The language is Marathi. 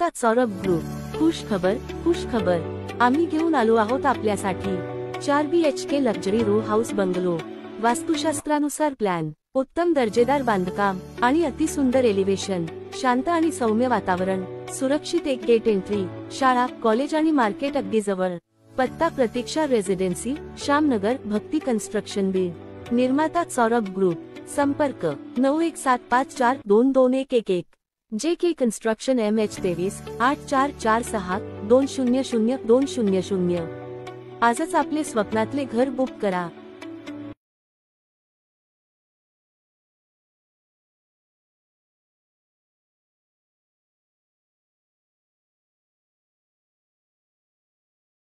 निर्माता सौरभ ग्रुप। खुश खबर आम्ही घेऊन आलो आहोत आपल्यासाठी 4 BHK luxury row house bungalow. वास्तुशास्त्रानुसार प्लॅन, उत्तम दर्जेदार बांधकाम आणि अतिसुंदर एलिव्हेशन, शांत आणि सौम्य वातावरण, सुरक्षित एक गेट एंट्री, शाळा, कॉलेज आणि मार्केट अगदी जवळ। पत्ता प्रतीक्षा रेसिडेन्सी, श्यामनगर, भक्ती कन्स्ट्रक्शन बीड। निर्माता सौरभ ग्रुप। संपर्क 9175422111। JK construction MH23 8446 200 200। आजच आपले स्वप्नातले घर बुक करा।